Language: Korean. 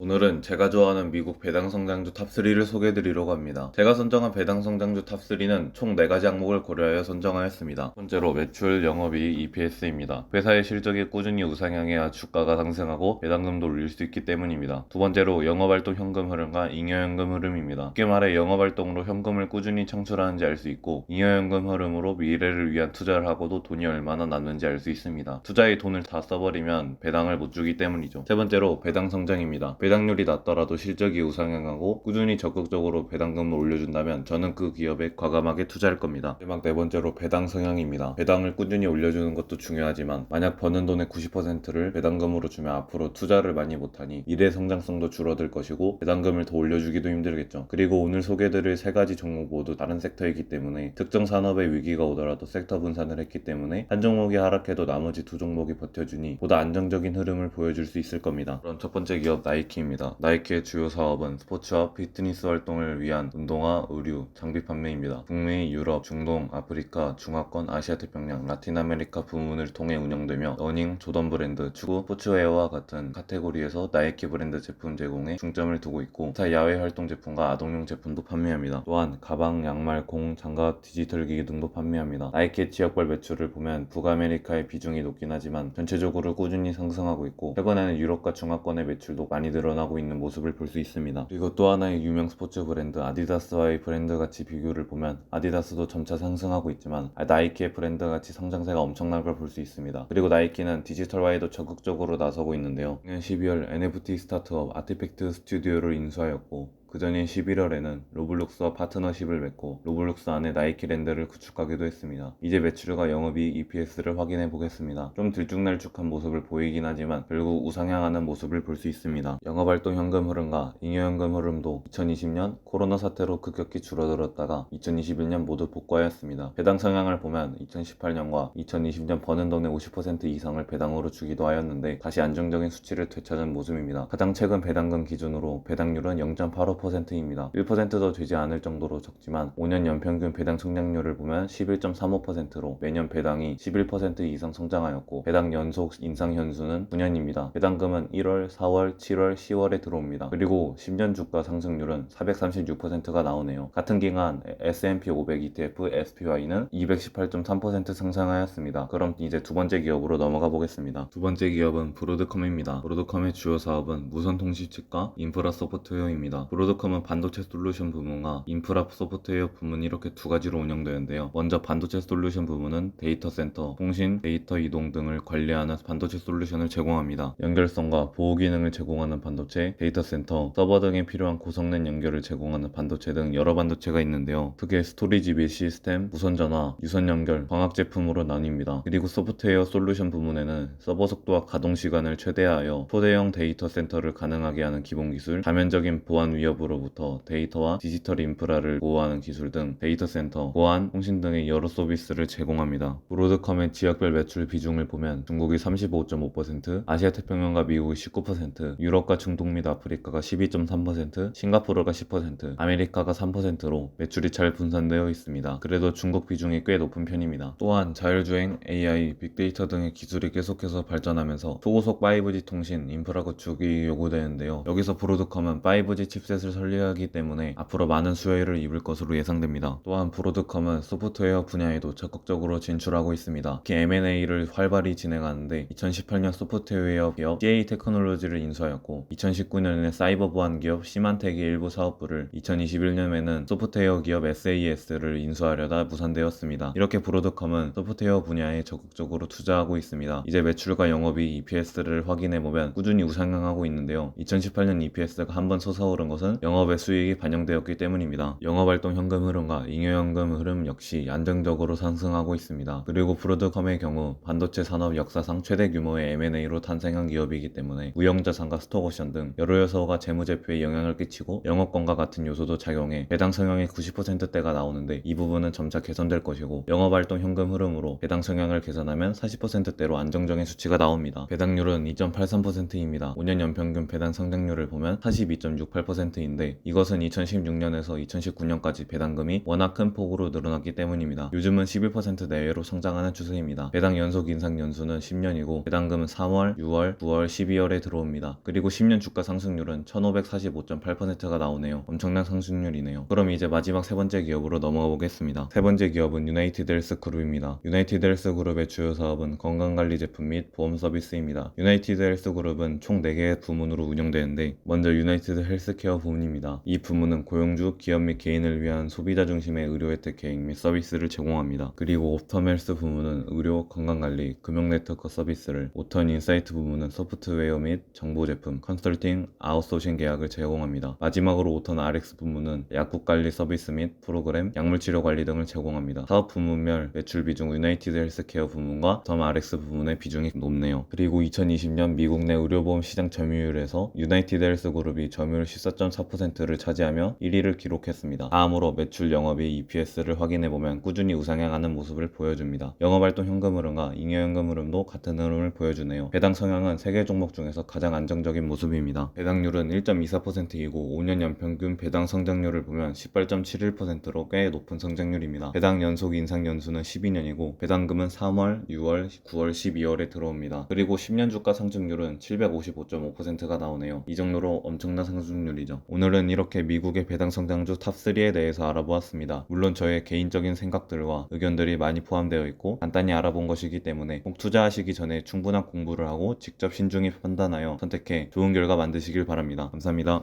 오늘은 제가 좋아하는 미국 배당 성장주 탑3를 소개해드리려고 합니다. 제가 선정한 배당 성장주 탑3는 총 4가지 항목을 고려하여 선정하였습니다. 번째로 매출, 영업이익, EPS입니다. 회사의 실적이 꾸준히 우상향해야 주가가 상승하고 배당금도 올릴 수 있기 때문입니다. 두 번째로 영업활동 현금 흐름과 잉여현금 흐름입니다. 쉽게 말해 영업활동으로 현금을 꾸준히 창출하는지 알 수 있고 잉여현금 흐름으로 미래를 위한 투자를 하고도 돈이 얼마나 남는지 알 수 있습니다. 투자에 돈을 다 써버리면 배당을 못 주기 때문이죠. 세 번째로 배당 성장입니다. 배당률이 낮더라도 실적이 우상향하고 꾸준히 적극적으로 배당금을 올려준다면 저는 그 기업에 과감하게 투자할 겁니다. 마지막 네 번째로 배당 성향입니다. 배당을 꾸준히 올려주는 것도 중요하지만 만약 버는 돈의 90%를 배당금으로 주면 앞으로 투자를 많이 못하니 미래 성장성도 줄어들 것이고 배당금을 더 올려주기도 힘들겠죠. 그리고 오늘 소개드릴 세 가지 종목 모두 다른 섹터이기 때문에 특정 산업의 위기가 오더라도 섹터 분산을 했기 때문에 한 종목이 하락해도 나머지 두 종목이 버텨주니 보다 안정적인 흐름을 보여줄 수 있을 겁니다. 그럼 첫 번째 기업 나이키입니다. 나이키의 주요 사업은 스포츠와 피트니스 활동을 위한 운동화, 의류, 장비 판매입니다. 북미, 유럽, 중동, 아프리카, 중화권, 아시아태평양, 라틴 아메리카 부문을 통해 운영되며 러닝, 조던 브랜드, 축구, 스포츠웨어와 같은 카테고리에서 나이키 브랜드 제품 제공에 중점을 두고 있고 기타 야외 활동 제품과 아동용 제품도 판매합니다. 또한 가방, 양말, 공, 장갑, 디지털 기기 등도 판매합니다. 나이키의 지역별 매출을 보면 북아메리카의 비중이 높긴 하지만 전체적으로 꾸준히 상승하고 있고 최근에는 유럽과 중화권의 매출도 많이 늘어나고 있는 모습을 볼 수 있습니다. 그리고 또 하나의 유명 스포츠 브랜드 아디다스와의 브랜드 가치 비교를 보면 아디다스도 점차 상승하고 있지만 나이키의 브랜드 가치 성장세가 엄청난 걸 볼 수 있습니다. 그리고 나이키는 디지털화에도 적극적으로 나서고 있는데요. 작년 12월 NFT 스타트업 아티팩트 스튜디오를 인수하였고 그 전인 11월에는 로블록스와 파트너십을 맺고 로블록스 안에 나이키랜드를 구축하기도 했습니다. 이제 매출과 영업이익 EPS를 확인해 보겠습니다. 좀 들쭉날쭉한 모습을 보이긴 하지만 결국 우상향하는 모습을 볼 수 있습니다. 영업활동 현금 흐름과 잉여현금 흐름도 2020년 코로나 사태로 급격히 줄어들었다가 2021년 모두 복구하였습니다. 배당 성향을 보면 2018년과 2020년 버는 돈의 50% 이상을 배당으로 주기도 하였는데 다시 안정적인 수치를 되찾은 모습입니다. 가장 최근 배당금 기준으로 배당률은 0.85%입니다. 1%도 되지 않을 정도로 적지만 5년 연평균 배당 성장률을 보면 11.35%로 매년 배당이 11% 이상 성장하였고 배당 연속 인상 현수는 9년입니다. 배당금은 1월, 4월, 7월, 10월에 들어옵니다. 그리고 10년 주가 상승률은 436%가 나오네요. 같은 기간 S&P 500 ETF SPY는 218.3% 상승하였습니다. 그럼 이제 두 번째 기업으로 넘어가 보겠습니다. 두 번째 기업은 브로드컴입니다. 브로드컴의 주요 사업은 무선 통신칩과 인프라 소프트웨어입니다. 브로드컴은 반도체 솔루션 부문과 인프라 소프트웨어 부문 이렇게 두 가지로 운영되는데요. 먼저 반도체 솔루션 부문은 데이터 센터, 통신, 데이터 이동 등을 관리하는 반도체 솔루션을 제공합니다. 연결성과 보호 기능을 제공하는 반도체, 데이터 센터, 서버 등에 필요한 고성능 연결을 제공하는 반도체 등 여러 반도체가 있는데요. 크게 스토리지 및 시스템, 무선 전화, 유선 연결, 광학 제품으로 나뉩니다. 그리고 소프트웨어 솔루션 부문에는 서버 속도와 가동 시간을 최대화하여 초대형 데이터 센터를 가능하게 하는 기본 기술, 다면적인 보안 위협으로부터 데이터와 디지털 인프라를 보호하는 기술 등 데이터 센터, 보안, 통신 등의 여러 서비스를 제공합니다. 브로드컴의 지역별 매출 비중을 보면 중국이 35.5%, 아시아태평양과 미국이 19%, 유럽과 중동 및 아프리카가 12.3%, 싱가포르가 10%, 아메리카가 3%로 매출이 잘 분산되어 있습니다. 그래도 중국 비중이 꽤 높은 편입니다. 또한 자율주행, AI, 빅데이터 등의 기술이 계속해서 발전하면서 초고속 5G 통신, 인프라 구축이 요구되는데요. 여기서 브로드컴은 5G 칩셋을 설계하기 때문에 앞으로 많은 수혜를 입을 것으로 예상됩니다. 또한 브로드컴은 소프트웨어 분야에도 적극적으로 진출하고 있습니다. 특히 M&A를 활발히 진행하는데 2018년 소프트웨어 기업 CA 테크놀로지를 인수하였고 2019년에 사이버 보안 기업 시만텍의 일부 사업부를 2021년에는 소프트웨어 기업 SAS를 인수하려다 무산되었습니다. 이렇게 브로드컴은 소프트웨어 분야에 적극적으로 투자하고 있습니다. 이제 매출과 영업이익 EPS를 확인해보면 꾸준히 우상향하고 있는데요. 2018년 EPS가 한번 솟아오른 것은 영업의 수익이 반영되었기 때문입니다. 영업활동 현금 흐름과 잉여현금 흐름 역시 안정적으로 상승하고 있습니다. 그리고 브로드컴의 경우 반도체 산업 역사상 최대 규모의 M&A로 탄생한 기업이기 때문에 무형자산과 스톡옵션 등 여러 요소가 재무제표에 영향을 끼치고 영업권과 같은 요소도 작용해 배당 성향의 90%대가 나오는데 이 부분은 점차 개선될 것이고 영업활동 현금 흐름으로 배당 성향을 개선하면 40%대로 안정적인 수치가 나옵니다. 배당률은 2.83%입니다. 5년 연평균 배당 성장률을 보면 42.68%인데 추세인데 이것은 2016년에서 2019년까지 배당금이 워낙 큰 폭으로 늘어났기 때문입니다. 요즘은 11% 내외로 성장하는 추세입니다. 배당 연속 인상 연수는 10년이고 배당금은 3월, 6월, 9월, 12월에 들어옵니다. 그리고 10년 주가 상승률은 1545.8%가 나오네요. 엄청난 상승률이네요. 그럼 이제 마지막 세 번째 기업으로 넘어가 보겠습니다. 세 번째 기업은 유나이티드 헬스그룹입니다. 유나이티드 헬스그룹의 주요 사업은 건강관리 제품 및 보험 서비스입니다. 유나이티드 헬스그룹은 총 4개의 부문으로 운영되는데 먼저 유나이티드 헬스케어 부문입니다. 이 부문은 고용주, 기업 및 개인을 위한 소비자 중심의 의료 혜택 계획 및 서비스를 제공합니다. 그리고 옵텀헬스 부문은 의료, 건강관리, 금융 네트워크 서비스를, 오턴 인사이트 부문은 소프트웨어 및 정보 제품, 컨설팅, 아웃소싱 계약을 제공합니다. 마지막으로 오턴 RX 부문은 약국 관리 서비스 및 프로그램, 약물 치료 관리 등을 제공합니다. 사업 부문별 매출 비중 유나이티드 헬스케어 부문과 오턴 RX 부문의 비중이 높네요. 그리고 2020년 미국 내 의료보험 시장 점유율에서 유나이티드 헬스그룹이 점유율 14.4%를 차지하며 1위를 기록했습니다. 다음으로 매출, 영업이익, EPS를 확인해보면 꾸준히 우상향하는 모습을 보여줍니다. 영업활동 현금 흐름과 잉여현금 흐름도 같은 흐름을 보여주네요. 배당 성향은 3개 종목 중에서 가장 안정적인 모습입니다. 배당률은 1.24%이고 5년 연평균 배당 성장률을 보면 18.71%로 꽤 높은 성장률입니다. 배당 연속 인상 연수는 12년이고 배당금은 3월, 6월, 9월, 12월에 들어옵니다. 그리고 10년 주가 상승률은 755.5%가 나오네요. 이 정도로 엄청난 상승률이죠. 오늘은 이렇게 미국의 배당 성장주 탑3에 대해서 알아보았습니다. 물론 저의 개인적인 생각들과 의견들이 많이 포함되어 있고 간단히 알아본 것이기 때문에 꼭 투자하시기 전에 충분한 공부를 하고 직접 신중히 판단하여 선택해 좋은 결과 만드시길 바랍니다. 감사합니다.